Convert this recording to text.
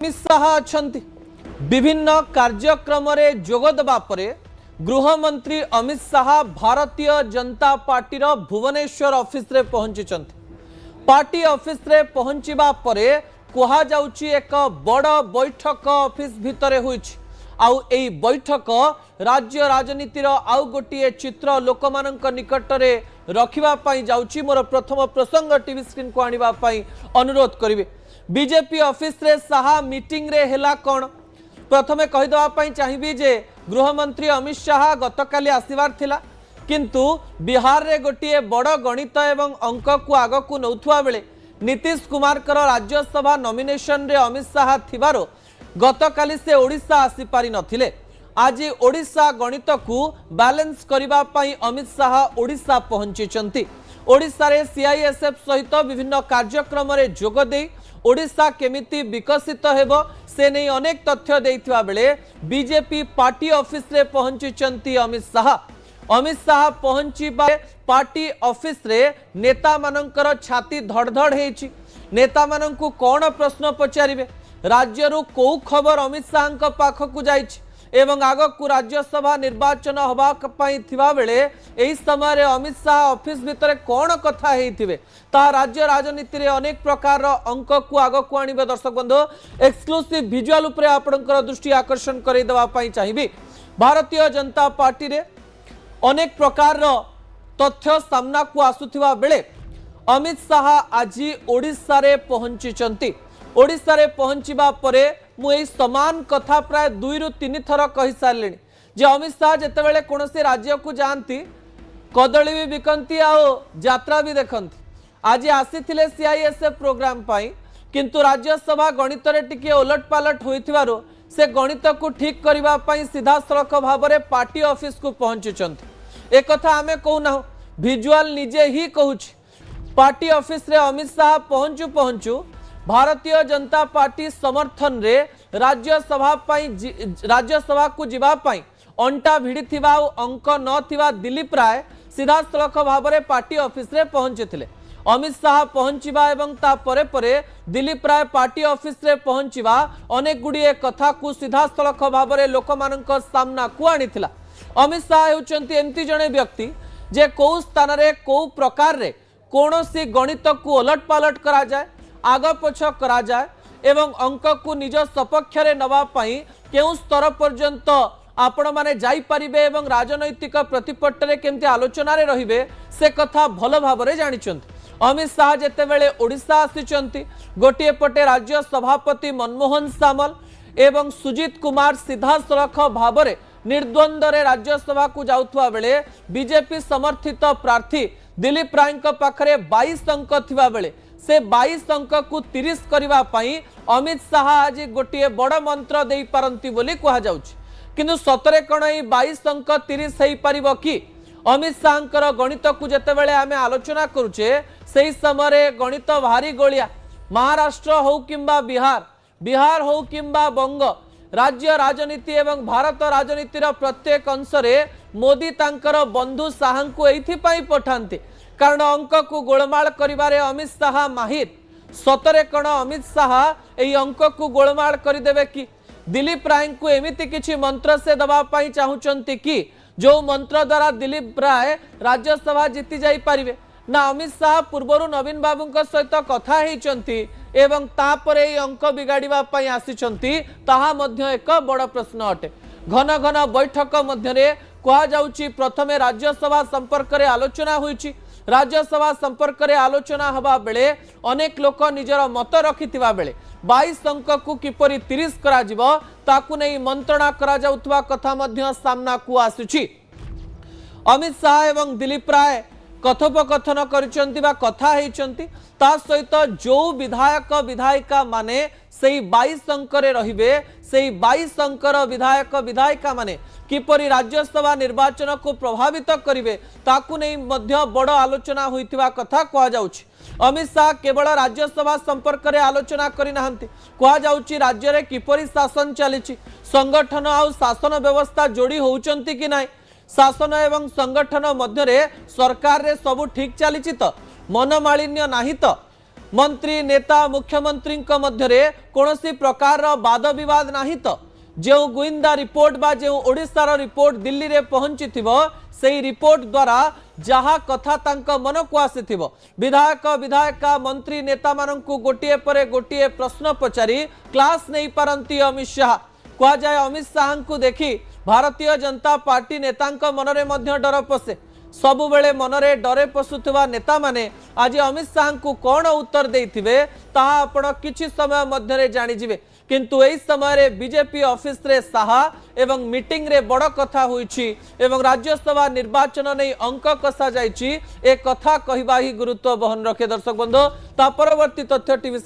अमित शाह अछंती विभिन्न कार्यक्रम रे जोग देबा परे गृहमंत्री अमित शाह भारतीय जनता पार्टी भुवनेश्वर ऑफिस रे पहुंची। पार्टी ऑफिस रे पहुंचीबा परे कहा जाउची एक बड़ बैठक ऑफिस भितरे होईची। आउ एई बैठक राज्य राजनीतिर आउ गोटे चित्र लोकमानंक निकटरे रखिबा पई जाउची। मोर प्रथम प्रसंग टीवी स्क्रीन को आनिबा पई अनुरोध करिवे। बीजेपी ऑफिस रे शाह मीटिंग रे हेला कोन प्रथमे कहि दवा पई चाहिबी जे गृहमंत्री अमित शाह गतकाली आसीबार थिला, किंतु बिहार रे गोटे बड़ गणित एवं अंक को आग को नौथुआ बेले नीतीश कुमार कर राज्यसभा नॉमिनेशन रे अमित शाह थिबारो गतकाली से ओडिशा आसी पारि नथिले। आज ओडिशा गणित को बैलेंस करिबा पई अमित शाह ओडिशा पहुंची। ओडिशा रे सीआईएसएफ सहित विभिन्न कार्यक्रम रे जोग देई ओडिशा केमिति विकसित हेबो से नहीं अनेक तथ्य देइथिबा बेले बीजेपी पार्टी ऑफिस रे पहुंची अमित शाह। अमित शाह पहुंची पार्टी ऑफिस रे नेता मानकर छाती धड़धड़ हेछि। नेता माननकु कोन प्रश्न पचारिबे, राज्यरु को खबर अमित शाह पाखकु जाइछि एवं आगकु राज्यसभा निर्वाचन हवा पई थिबा बेले एही समय रे अमित शाह ऑफिस भितरे कोन कथा हेइथिबे ता राज्य राजनीति रे अनेक प्रकार अंक को आगकु आनिबे। दर्शक बंधु, एक्सक्लूसिव विजुअल उपरे आपनकर दृष्टि आकर्षण करै देबा पई चाहिबी। भारतीय जनता पार्टी रे अनेक प्रकार तथ्य सामना को आसुथिबा बेले अमित शाह आज ओडिशा रे पहुंची। ओडिशा रे पहुंचीबा परे मुई समान कथा प्राय 2 रु 3 थर कहि सारलेनी जे अमित शाह जेतेबेले कोनोसी राज्य को जानती कदली भी बिकंती आ यात्रा भी देखंती। आज आसीथिले सीआईएसएफ प्रोग्राम पाई, किंतु राज्यसभा गणित रे टिके उलट पालट होइथिबारो से गणित को ठीक करिबा पई सीधा सड़क भाव में पार्टी ऑफिस को पहुंचुचंती। एक कथा आमे कहूना, विजुअल निजे ही कहूछि। पार्टी ऑफिस रे अमित शाह पहुंचु भारतीय जनता पार्टी समर्थन रे राज्यसभा को जीवा पाई अंटा भिड़ी थिबा अंक न थिबा दिलीप राय सीधा सड़क भाव में पार्टी ऑफिस रे पहुंचीथिले। अमित शाह पहुंचीबा एवं ता परे परे दिलीप राय पार्टी ऑफिस रे पहुंचीबा अनेक गुड़िए कथा को सीधा सड़क भाव में लोकमाननक सामना को आनिथिला। अमित शाह हेउचंती एमती जणे व्यक्ति जे को स्थान रे को प्रकार रे कोनोसी गणित को उलट पालट करा जाए, आग पछ करा जाए एवं अंक को निज सपक्ष रे नवा पई केउ स्तर पर्यंत आपण माने जाई परिबे एवं राजनैतिक प्रतिपट्ट रे केमती आलोचना रे रहिबे से कथा भल भाव रे जानिचंती। अमित शाह जेतेबेले ओडिशा आसीचंती, गोटिए पटे राज्य सभापति मनमोहन सामल एवं सुजीत कुमार सीधा सड़क भाव में निर्द्वंद रे राज्यसभा को जाउथुआ बेले बीजेपी समर्थित प्रार्थी दिलीप राय पाखरे 22 अंक थिबा बेले से 22 अंक को 30 करिबा पई अमित शाह आज गोटे बड़ मंत्र दे पारंती बोली कहा जाउछि। किंतु सतरे कण 22 अंक 30 हेई परिबो कि? अमित शाह गणित को जेतेबेले आमे आलोचना करूचे सेही समय गणित भारी गोलिया। महाराष्ट्र हो किंबा बिहार हो किंबा बंग, राज्य राजनीति एवं भारत राजनीतिर प्रत्येक अंशरे मोदी तांकर बंधु शाह को एथि पई पठांती कारण अंक को गोलमाल करिबारे अमित शाह माहिर। सतरे कण अमित शाह एई अंक को गोलमाल करिदेबे कि? दिलीप राय को एमिति किछि मंत्र से दबा पई चाहुचंती कि जो मंत्र द्वारा दिलीप राय राज्यसभा जीति जाई पारिबे ना? अमित शाह पूर्वरु नवीन बाबूंक सहित कथा हेइचंती एवं तापरे एई अंक बिगाड़िबा पई आसीचंती, ताहा मध्य एक बड़ प्रश्न अटे। घन घन बैठक मध्यरे कहा जाउची प्रथमे राज्यसभा संपर्क रे आलोचना होईची। राज्यसभा संपर्क रे आलोचना हवा बेले अनेक लोक निजर मत रखिथिबा बेले 22 अंक को किपरि 30 करा जिवो ताकु नै मंत्रणा करा जाउथवा कथा मध्य सामना को आसुची। अमित शाह एवं दिलीप राय कथोपकथन करिसंती बा कथा हेइचंती, ता सहित जो विधायक विधायिका माने सेही 22 अंक रे रहिबे, सेही 22 अंकर विधायक विधायिका माने किपरि राज्यसभा निर्वाचन को प्रभावित करिवे ताकु नै मध्य बड़ आलोचना होइतिबा कथा कहा जाउछि। अमित शाह केवल राज्यसभा संपर्क रे आलोचना करि नाहंती, कहा जाउछि राज्य रे किपरि शासन चलिछि, संगठन आ शासन व्यवस्था जोड़ी होउचंती कि नाय, शासन एवं संगठन मध्य रे सरकार रे सब ठीक चलिछि तो, मनमालिन्य नाही तो, मंत्री नेता मुख्यमंत्री मध्य कौन प्रकार वाद विवाद नहीं तो जो गुइंदा रिपोर्ट बा जो ओडिशार रिपोर्ट दिल्ली रे पहुंची से रिपोर्ट द्वारा जहा कथा तांका मन को आसी विधायक विधायिका मंत्री नेता मानू गोटे पर गोटे प्रश्न पचारि क्लास नहीं पारती अमित शाह कह जाए अमित शाह को देखी भारतीय जनता पार्टी नेता मनरे मध्य डर पशे सबुबले मनरे डरे पशुवा नेता माने आज अमित शाह को कौन उत्तर देथिबे ताहा आपण किछि समय मध्य जानिजिबे किंतु एही समय बीजेपी ऑफिस रे साहा एवं मीटिंग रे बड़ कथा होईछि एवं राज्यसभा निर्वाचन नै अंक कसा जाईछि ए कथा कहबा ही गुरुत्व बहन रखे दर्शक बंधु ता परवर्ती तथ्य टीवी